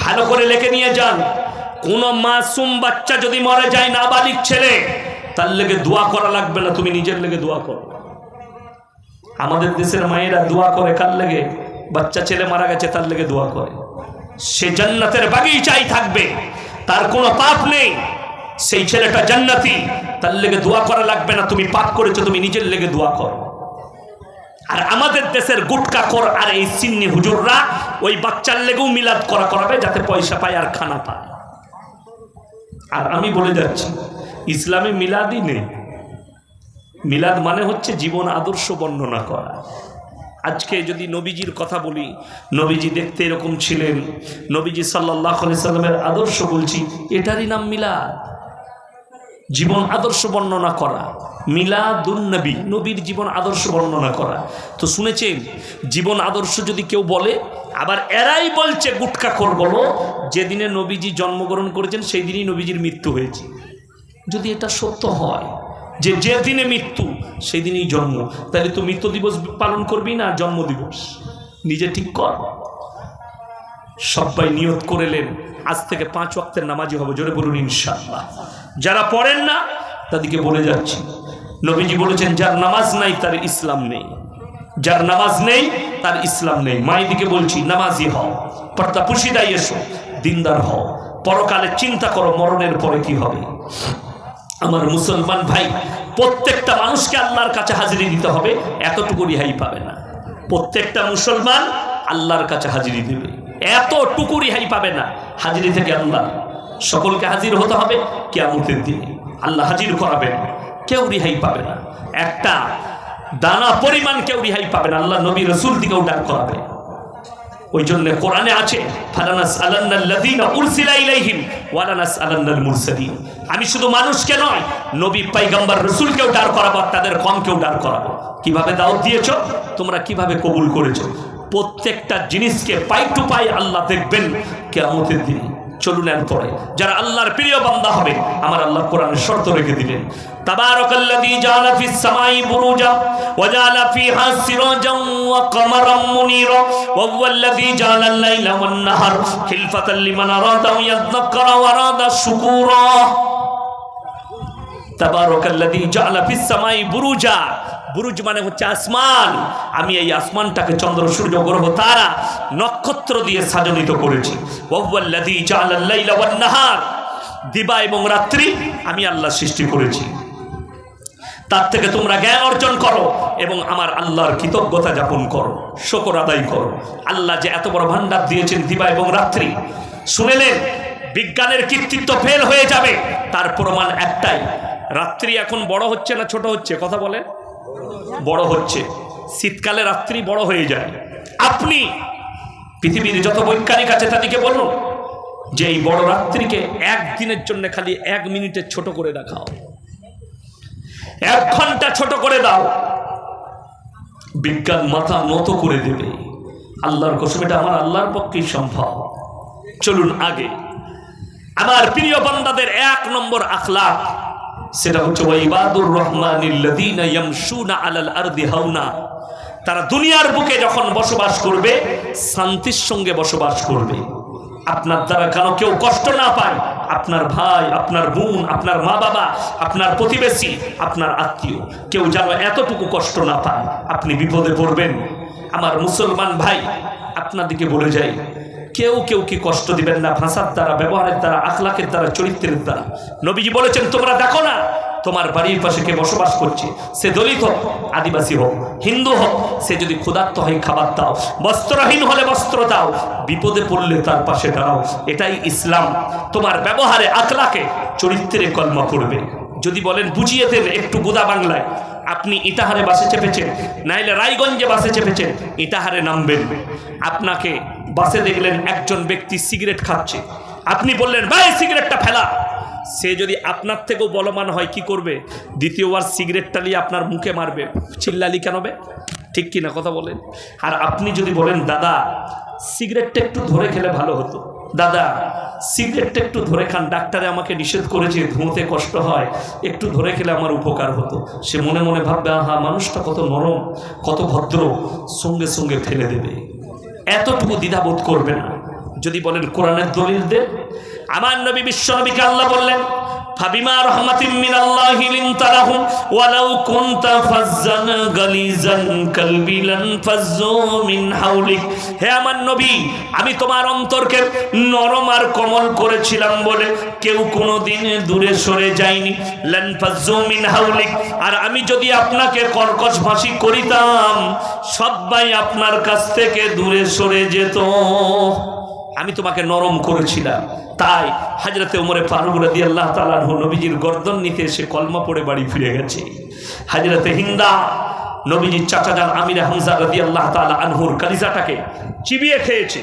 S1: ভালো করে লিখে নিয়ে যান, কোন মাসুম বাচ্চা যদি মরে যায়, নাবালিগ ছেলে, তার লেগে দোয়া করা লাগবে না, তুমি নিজের লেগে দোয়া করো। আমাদের দেশের মায়েরা দোয়া করে কার লেগে? বাচ্চা ছেলে মারা গেছে তার লেগে দোয়া করে। সে জান্নাতের বাগিচায় থাকবে, তার কোনো পাপ নেই, সেই ছেলেটা জান্নাতি, তার লেগে দোয়া করা লাগবে না। তুমি পাপ করেছো, তুমি নিজের লেগে দোয়া করো। আর আমাদের দেশের গুটকাখোর আর এই সিন্নি হুজুররা ওই বাচ্চার লেগেও মিলাদ করাবে, যাতে পয়সা পায় আর খানা পায়। আর আমি বলে যাচ্ছি, ইসলামে মিলাদই নেই। মিলাদ মানে হচ্ছে জীবন আদর্শ বর্ণনা করা। আজকে যদি নবীজির কথা বলি, নবীজি দেখতে এরকম ছিলেন, নবীজি সাল্লাল্লাহু আলাইহি সাল্লামের আদর্শ বলছি, এটারই নাম মিলাদ। জীবন আদর্শ বর্ণনা করা, মিলাদুন নবী, নবীর জীবন আদর্শ বর্ণনা করা। তো শুনেছেন, জীবন আদর্শ যদি কেউ বলে, আবার এরাই বলছে গুটকাখোর বলো, যেদিনে নবীজি জন্মগ্রহণ করেছেন সেই দিনই নবীজির মৃত্যু হয়েছে। যদি এটা সত্য হয় যে যেদিনে মৃত্যু সেই দিনই জন্ম, তাহলে তো মৃত্যু দিবস পালন করবি না জন্ম দিবস? নিজে ঠিক কর। সবাই নিয়ত করেলেন আজ থেকে 5 ওয়াক্তের নামাজি হবে। জোরে বলুন ইনশাআল্লাহ। যারা পড়েন না তাদেরকে বলে যাচ্ছি, নবীজি বলেছেন যার নামাজ নাই তার ইসলাম নেই। যার নামাজ নেই তার ইসলাম নেই। মায়েদিকে বলছি, নামাজি হও, পর্দা পুশিদাই এসো, দিনদার হও, পরকালে চিন্তা করো মরণের পরে কি হবে। আমার মুসলমান ভাই, প্রত্যেকটা মানুষকে আল্লাহর কাছে হাজিরি দিতে হবে, এতটুকু রিহাই পাবে না। প্রত্যেকটা মুসলমান আল্লাহর কাছে হাজিরি দেবে, এতটুকু রিহাই পাবে না। হাজিরি থেকে আল্লাহ সকলকে হাজির হতে হবে কিয়ামতের দিনে, আল্লাহ হাজির করাবেন, কেউ রিহাই পাবে না। একটা দানা পরিমাণ কেউ রিহাই পাবে না, আল্লাহ নবী রাসূল দিকেও ডাক করাবে। ওই জন্য কোরআনে আছে, ফালানাসআলান্নাল্লাযীনা উরসিলা ইলাইহিম ওয়ালানাসআলান্নাল মুরসালিন। আমি শুধু মানুষকে নয়, নবী পয়গম্বর রাসূলকেও দাঁড় করাবো, তাদের কমকেও দাঁড় করাবো। কিভাবে দাওয়াত দিয়েছো তোমরা, কিভাবে কবুল করেছো, প্রত্যেকটা জিনিসকে পাই টু পাই আল্লাহ দেখবেন কিয়ামতের দিন। চলুন এরপরে যারা আল্লাহর প্রিয় বান্দা হবে, আমার আল্লাহ কোরআনে শর্ত রেখে দিলেন, তাবারাকাল্লাযী জাআলা ফিস সামাই বুরুজা ওয়া জাআলা ফিহা সিরাজান ওয়া কমারাম মুনীরা ওয়া হুয়াল্লাযী জাআলাল লাইলা ওয়ান নাহার খিলফাতান লিমান আরাদা ইয়াযযাক্কারা ওয়া আরাদা শুকুরা। তাবারাকাল্লাযী জাআলা ফিস সামাই বুরুজা, বুরুজ মানে হচ্ছে আসমান। আমি এই আসমানটাকে চন্দ্র, সূর্য, গ্রহ, তারা, নক্ষত্র দিয়ে সাজানিত করেছি। ওয়া হুয়াল্লাযী জাআলাল লাইলা ওয়ান নাহার, দিবা এবং রাত্রি আমি আল্লাহ সৃষ্টি করেছি। তার থেকে তোমরা জ্ঞান অর্জন করো এবং আমার আল্লাহর কৃতজ্ঞতা যাপন করো, শুকর আদায় করো। আল্লাহ যে এত বড় ভান্ডার দিয়েছেন দিবা এবং রাত্রি, শুনেলেন বিজ্ঞানের কৃতিত্ব ফেল হয়ে যাবে, তার প্রমাণ একটাই, রাত্রি এখন বড় হচ্ছে না ছোট হচ্ছে, কথা বলে বড় হচ্ছে। শীতকালে রাত্রি বড় হয়ে যায়। আপনি পৃথিবীর যত বৈজ্ঞানিক আছে তাদেরকে বলুন যে এই বড় রাত্রিকে একদিনের জন্য খালি 1 মিনিটের ছোট করে দেখাও, 1 ঘন্টা ছোট করে দাও, বিজ্ঞান মাথা নত করে দেবে। আল্লাহর কসম, এটা আমার আল্লাহর পক্ষেই সম্ভব। চলুন আগে আমার প্রিয় বান্দাদের 1 নম্বর আখলাক, সেটা হচ্ছে ওয়াইবাদুর রহমানিল্লাযীনা ইয়ামশুনা আলাল আরদি হাওনা। তারা দুনিয়ার বুকে যখন বসবাস করবে শান্তির সঙ্গে বসবাস করবে। আপনার দ্বারা কেন কেউ কষ্ট না পায়, আপনার ভাই, আপনার বোন, আপনার মা বাবা, আপনার প্রতিবেশী, আপনার আত্মীয়, কেউ যেন এতটুকু কষ্ট না পায়, আপনি বিপদে পড়বেন। আমার মুসলমান ভাই, আপনাদেরকে বলে যাই, কেউ কেউ কি কষ্ট দিবেন না, ভাষার দ্বারা, ব্যবহারের দ্বারা, আখলাকের দ্বারা, চরিত্রের দ্বারা। নবীজি বলেছেন, তোমরা দেখো না তোমার বাড়ির পাশে কে বসবাস করছে, সে দলিত হোক, আদিবাসী হোক, হিন্দু হোক, সে যদি ক্ষুধার্ত হয় খাবার দাও, বস্ত্রহীন হলে বস্ত্র দাও, বিপদে পড়লে তার পাশে দাঁড়াও। এটাই ইসলাম। তোমার ব্যবহারে, আখলাকে, চরিত্রে কলমা পড়বে। যদি বলেন বুঝিয়ে দেন একটু গোদা বাংলায়, আপনি ইটাহারে বাসে চেপেছেন, নাইলে রায়গঞ্জে বাসে চেপেছেন, ইটাহারে নামবেন। আপনাকে বাসে দেখলেন একজন ব্যক্তি সিগারেট খাচ্ছে, আপনি বললেন ভাই সিগারেটটা ফেলা। সে যদি আপনার থেকেও বলবান হয় কি করবে? দ্বিতীয়বার সিগারেটটা নিয়ে আপনার মুখে মারবে। চিল্লালি কেন বে? ঠিক কিনা কথা বলেন? আর আপনি যদি বলেন দাদা সিগারেটটা একটু ধরে খেলে ভালো হতো, দাদা সিগারেটটা একটু ধরে খান, ডাক্তারে আমাকে নিষেধ করেছে, ধুঁতে কষ্ট হয়, একটু ধরে খেলে আমার উপকার হতো। সে মনে মনে ভাববে আহা মানুষটা কত নরম, কত ভদ্র, সঙ্গে সঙ্গে ফেলে দেবে। এতটুকু দ্বিধাবোধ করবে না। যদি বলেন কোরআনের দলিল দে, আমার নবী বিশ্বনবীকে আল্লাহ বললেন ফাবিমা রাহমাতিন মিনাল্লাহি লিনতা লাহুম ওয়ালাউ কুনতা ফাজ্জান গালিজান কলবি লানফাজ্জু মিন হাওলিক। হে আমার নবী, আমি তোমার অন্তরকে নরম আর কোমল করেছিলাম বলে কেউ কোনোদিন দূরে সরে যায়নি। লানফাজ্জু মিন হাওলিক। আর আমি যদি আপনাকে কর্কশ ভাষী করিতাম, সবাই আপনার কাছ থেকে দূরে সরে যেত। আমি তোমাকে নরম করেছিলাম। তাই হযরতে ওমরে ফারুক রাদিয়াল্লাহু তাআলা আনহু নবীজির গর্দন নিতে এসে কলমা পড়ে বাড়ি ফিরে গেছে। হযরতে হিন্দা নবীজির চাচা যান আমিরে হামজা রাদিয়াল্লাহু তাআলা আনহুর কলিজাটাকে চিবিয়ে খেয়েছে।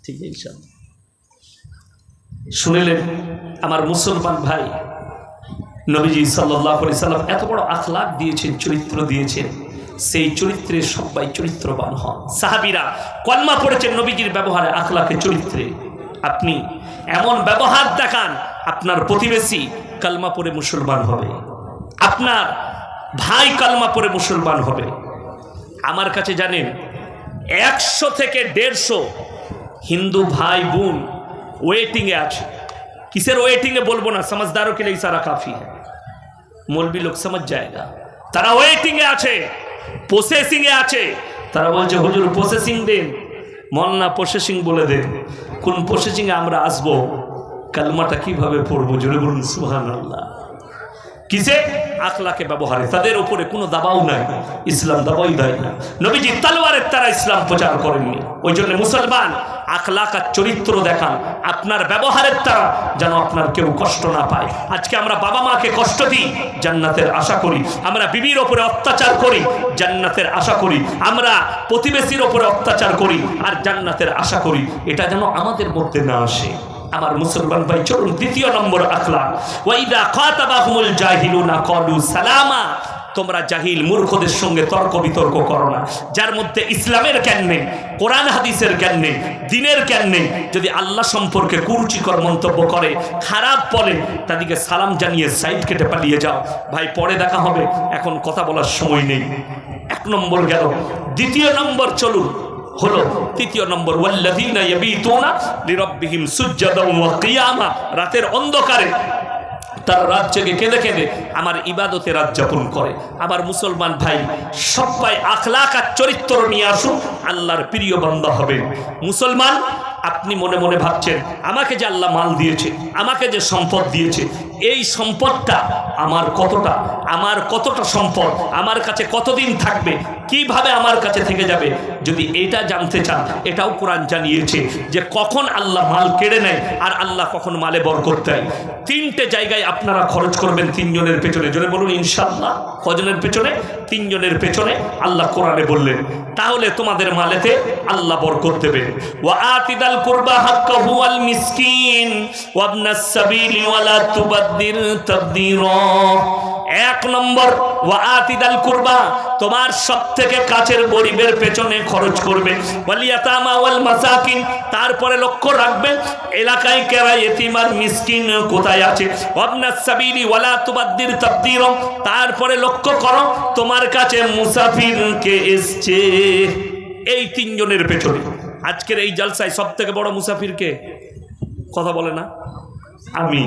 S1: ঠিক ইনশাআল্লাহ। শুনলেন আমার মুসলমান ভাই, নবীজি সাল্লাল্লাহু আলাইহি সাল্লাম এত বড় আখলাক দিয়েছেন, চরিত্র দিয়েছেন, সেই চরিত্রে সবাই চরিত্রবান হন। সাহাবীরা কলমা পড়েছেন নবীজির ব্যবহারে, আখলাকে, চরিত্রে। আপনি এমন ব্যবহার দেখান, আপনার প্রতিবেশী কলমা পড়ে মুসলমান হবে, আপনার ভাই কলমা পড়ে মুসলমান হবে। আমার কাছে জানেন 100 থেকে 150 হিন্দু ভাই বোন ওয়েটিংয়ে আছে। किसर वेटिंग है बोलबो ना, समझदारों के लिए इशारा काफी है, मौलवी लोग समझ जाएगा। तारा वेटिंग है आछे, প্রসেসিং এ আছে, তারা বলছে হুজুর প্রসেসিং দেন, মন্না প্রসেসিং বলে দেন, কোন প্রসেসিং এ আমরা আসবো, কালমাটা কিভাবে পড়বো, জোরে বলুন সুবহানাল্লাহ। কিসে? আখলাকে ব্যবহারে, তাদের উপরে কোনো দাবাও নাই, ইসলাম দাবাই দেয় না। নবীজি তলোয়ারের দ্বারা ইসলাম প্রচার করেননি। ওই জন্য মুসলমান আখলাক আর চরিত্র দেখান আপনার ব্যবহারের দ্বারা, যেন আপনার কেউ কষ্ট না পায়। আজকে আমরা বাবা মাকে কষ্ট দিই, জান্নাতের আশা করি। আমরা বিবির ওপরে অত্যাচার করি, জান্নাতের আশা করি। আমরা প্রতিবেশীর ওপরে অত্যাচার করি আর জান্নাতের আশা করি। এটা যেন আমাদের মধ্যে না আসে। আমার মুসলমান ভাই, চলুন দ্বিতীয় নম্বর আখলাক, ওয়াইদা খাতাবাহুমুল জাহিলুনা ক্বালু সালামা। তোমরা জাহিল মূর্খদের সঙ্গে তর্ক বিতর্ক করো না, যার মধ্যে ইসলামের জ্ঞান নেই, কোরআন হাদিসের জ্ঞান নেই, দ্বীনের জ্ঞান নেই, যদি আল্লাহ সম্পর্কে কুরুচিকর মন্তব্য করে, খারাপ বলে, তাদেরকে সালাম জানিয়ে সাইড কেটে পালিয়ে যাও। ভাই পরে দেখা হবে, এখন কথা বলার সময় নেই। এক নম্বর গেল। দ্বিতীয় নম্বর চলুন হলো, তৃতীয় নম্বর, ওয়াল্লাযীনা ইয়াবীতুনা লিরাব্বিহিম সুজদান ওয়া কিয়ামা। রাতের অন্ধকারে তারা রাত জেগে কেঁদে কেঁদে আমার ইবাদতে রাত যাপন করে। আমার মুসলমান ভাই, সবাই আখলাক আর চরিত্র নিয়ে আসুন, আল্লাহর প্রিয় বান্দা হবেন। মুসলমান, আপনি মনে মনে ভাবছেন আমাকে যে আল্লাহ মাল দিয়েছে, আমাকে যে সম্পদ দিয়েছে, এই সম্পদটা আমার কতটা সম্পদ আমার কাছে কতদিন থাকবে, কিভাবে আমার কাছে থেকে যাবে, যদি এটা জানতে চান, এটাও কোরআন জানিয়েছে যে কখন আল্লাহ মাল কেড়ে নেয় আর আল্লাহ কখন মালে বরকত দেয়। তিনটে জায়গায় আপনারা খরচ করবেন তিনজনের পেছনে, জোরে বলুন ইনশাআল্লাহ। কজনের পেছনে? তিনজনের পেছনে আল্লাহ কোরআনে বললেন, তাহলে তোমাদের মালেতে আল্লাহ বরকত দেবেন। ওয়া আতিদাল কুরবা হাক্কাহু ওয়াল মিসকিন ওয়া ইবনাস সাবিলি ওয়া লা তুবাদদির তাবদীরা। এক নম্বর, ওয়া আতিদাল কুরবা, তোমার সবথেকে কাছের গরিবের পেছনে খরচ করবে। ওয়াল ইয়াতামা ওয়াল মাসাকিন, তারপরে লক্ষ্য রাখবেন এলাকায় কারা ইতিম আর মিসকিন কোথায় আছে। ওয়া ইবনাস সাবিলি ওয়া লা তুবাদদির তাবদীরা, তারপরে লক্ষ্য করো তোমার কাছে মুসাফির কে এসছে। এই তিনজনের পেছনে। আজকের এই জলসায় সবথেকে বড় মুসাফির কে? কথা বলে না? আমি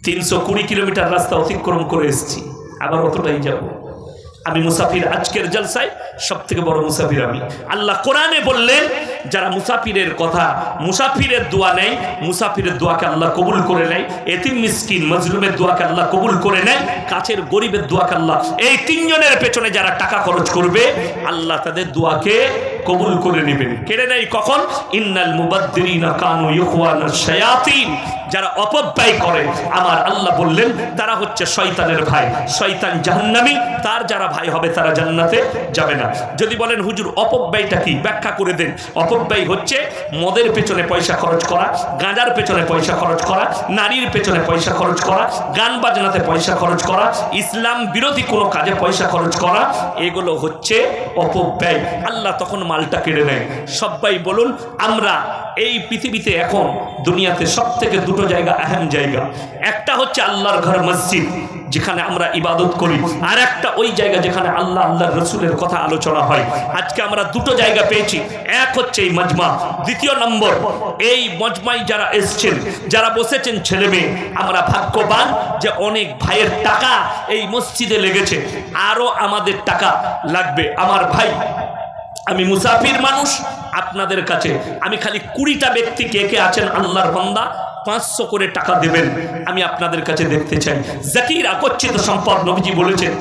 S1: 320 কিলোমিটার রাস্তা অতিক্রম করে এসেছি, আবার অতটাই যাব। আমি মুসাফির। আজকের জলসায় সব থেকে বড় মুসাফির আমি। আল্লাহ কোরআনে বললেন, যারা মুসাফিরের কথা, মুসাফিরের দোয়া নেয়, মুসাফিরের দোয়াকে আল্লাহ কবুল করে নেয়, এতিম মিসকিন মজলুমের দোয়াকে আল্লাহ কবুল করে নেয়, কাছের গরিবের দোয়াকে আল্লাহ, এই তিনজনের পেছনে যারা টাকা খরচ করবে, আল্লাহ তাদের দোয়াকে কবুল করে নেবেন। কেড়ে নেয় কখন? ইন্নাল মুবাদ্দিরিনা কানু ইখওয়ানাশ শায়াতিন। যারা অপব্যয় করে, আমার আল্লাহ বললেন তারা হচ্ছে শয়তানের ভাই। শয়তান জাহান্নামী, তার যারা ভাই হবে তারা জান্নাতে যাবে না। যদি বলেন হুজুর অপব্যয়টা কি, ব্যাখ্যা করে দেন। অপব্যয় হচ্ছে মদের পেছনে পয়সা খরচ করা, গাঁজার পেছনে পয়সা খরচ করা, নারীর পেছনে পয়সা খরচ করা, গান বাজনাতে পয়সা খরচ করা, ইসলাম বিরোধী কোনো কাজে পয়সা খরচ করা, এগুলো হচ্ছে অপব্যয়। আল্লাহ তখন মালটা কেড়ে নেয়। সবাই বলুন, আমরা এই পৃথিবীতে এখন দুনিয়াতে সব থেকে দুটো জায়গা, আহম জায়গা, একটা হচ্ছে আল্লাহর ঘর মসজিদ, যেখানে আমরা ইবাদত করি, আর একটা ওই জায়গা যেখানে আল্লাহ আল্লাহর রসুলের কথা আলোচনা হয়। আজকে আমরা দুটো জায়গা পেয়েছি, এক হচ্ছে এই মজমা, দ্বিতীয় নম্বর এই মজমায় যারা এসছেন, যারা বসেছেন ছেলে মেয়ে, আমরা ভাগ্যবান যে অনেক ভাইয়ের টাকা এই মসজিদে লেগেছে, আরো আমাদের টাকা লাগবে। আমার ভাই, আমি মুসাফির মানুষ, আপনাদের কাছে আমি খালি 20টা ব্যক্তি কে কে আছেন আল্লাহর বান্দা 500 করে টাকা দেবেন, আমি আপনাদের কাছে দেখতে চাই। জাকির আকচ্ছিত সম্পদ, নবীজি বলেছেন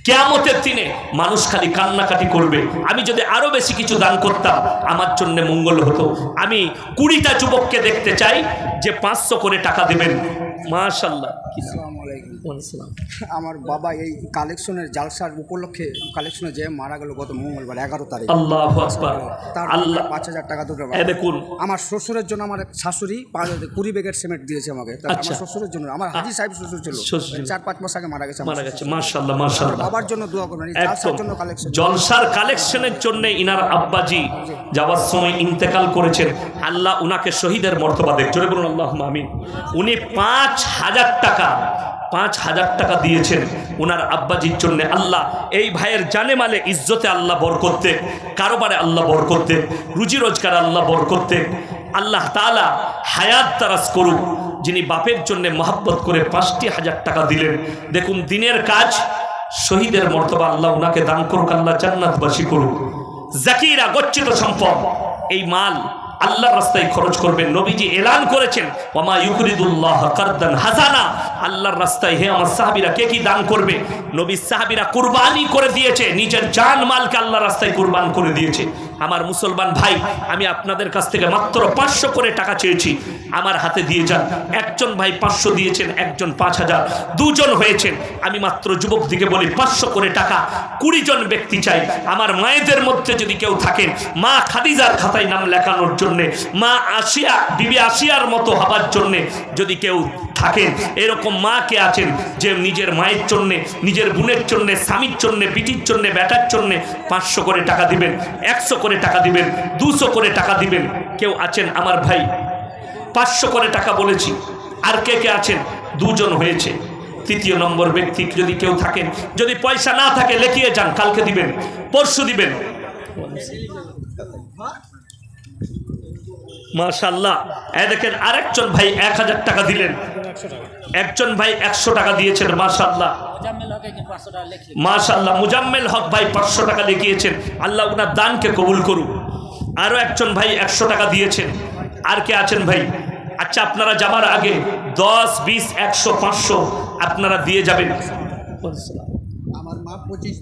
S1: কিয়ামতের দিনে মানুষ খালি কান্নাকাটি করবে। আমি যদি আরো বেশি কিছু দান করতাম আমার জন্য মঙ্গল হতো। আমি 20টা যুবককে দেখতে চাই যে 500 করে টাকা দেবেন। মাশাআল্লাহ।
S2: আসসালামু আলাইকুম। আমার বাবা এই কালেকশনের জালসার উপলক্ষে কালেকশনে যে মারা গেল গত মঙ্গলবার 11 তারিখ।
S1: আল্লাহু আকবার।
S2: তার
S1: আল্লাহ
S2: 5000 টাকা দুটো।
S1: দেখুন,
S2: আমার শ্বশুরের জন্য আমার শাশুড়ি 20 ব্যাগের সিমেন্ট দিয়েছে আমাকে। আমার শ্বশুরের জন্য, আমার হাজী সাহেব শ্বশুর ছিল, 4-5 মাস আগে মারা গেছে।
S1: মাশাআল্লাহ মাশাআল্লাহ।
S2: বাবার জন্য দোয়া করবেন, এই জালসার জন্য কালেকশন,
S1: জলসার কালেকশনের জন্য। ইনার আব্বাজি যাওয়ার সময় ইন্তেকাল করেছেন, আল্লাহ উনাকে শহীদের মর্তবা দেন, জোরে বলুন আল্লাহুম্মা আমিন। উনি 5000 টাকা দিয়েছেন উনার আব্বাজির জন্য। আল্লাহ এই ভাইয়ের জানে মালে ইজ্জতে আল্লাহ বরকত দেন, কারোবারে আল্লাহ বরকত দেন, রুজি রোজগার আল্লাহ বরকত দেন। আল্লাহ তাআলা হায়াত দারাজ করুক। যিনি বাপের জন্য মহব্বত করে 5,000 টাকা দিলেন, দেখুন দিনের কাজ, শহীদের মর্তবা আল্লাহ ওনাকে দান করুক, আল্লাহ জান্নাতবাসী করুক। জাকিরা গচ্ছিত সম্পদ, এই মাল আল্লাহর রাস্তায় খরচ করবেন। নবীজি এলান করেছেন ওয়ামা ইউকরিদুল্লাহ কারদান হাসানা, আল্লাহর রাস্তায় হে আমার সাহাবীরা কে কি দান করবে? নবী সাহাবীরা কুরবানি করে দিয়েছে, নিজের জান মালকে আল্লাহর রাস্তায় কুরবান করে দিয়েছে। আমার মুসলমান ভাই, আমি আপনাদের কাছ থেকে মাত্র 500 করে টাকা চেয়েছি, আমার হাতে দিয়ে যান। একজন ভাই 500 দিয়েছেন, একজন 5000, দুজন হয়েছেন। আমি মাত্র যুবক দিকে বলি 500 করে টাকা 20 জন ব্যক্তি চাই। আমার মায়েদের মধ্যে যদি কেউ থাকেন, মা খাদিজার খাতায় নাম লেখানোর জন্য, মা আসিয়া, বিবি আসিয়ার মতো হবার জন্য যদি কেউ থাকেন, এরকম মা কে আছেন যে নিজের মায়ের জন্য, নিজের বোনের জন্য, স্বামীর জন্য, বিটির জন্য, বেটার জন্য 500 করে টাকা দিবেন, 100 করে টাকা দিবেন, 200 করে টাকা দিবেন? কেউ আছেন আমার ভাই? 500 করে টাকা বলেছি, আর কে কে আছেন? 2 জন হয়েছে। তৃতীয় নম্বর ব্যক্তি যদি কেউ থাকেন, যদি পয়সা না থাকে লিখিয়ে যান, কালকে দিবেন, পরশু দিবেন। মাশাআল্লাহ। এই দেখেন আরেকজন ভাই 1000 টাকা দিলেন, একজন ভাই 100 টাকা দিয়েছেন। মাশাআল্লাহ মাশাআল্লাহ। মুজাম্মেল হক ভাই 500 টাকা লিখিয়েছেন, আল্লাহ ওনার দানকে কবুল করুক। আরো একজন ভাই 100 টাকা দিয়েছেন। আর কে আছেন ভাই? আচ্ছা, আপনারা যাবার আগে 10, 20, 100, 500 আপনারা দিয়ে যাবেন।
S2: আমার মা 25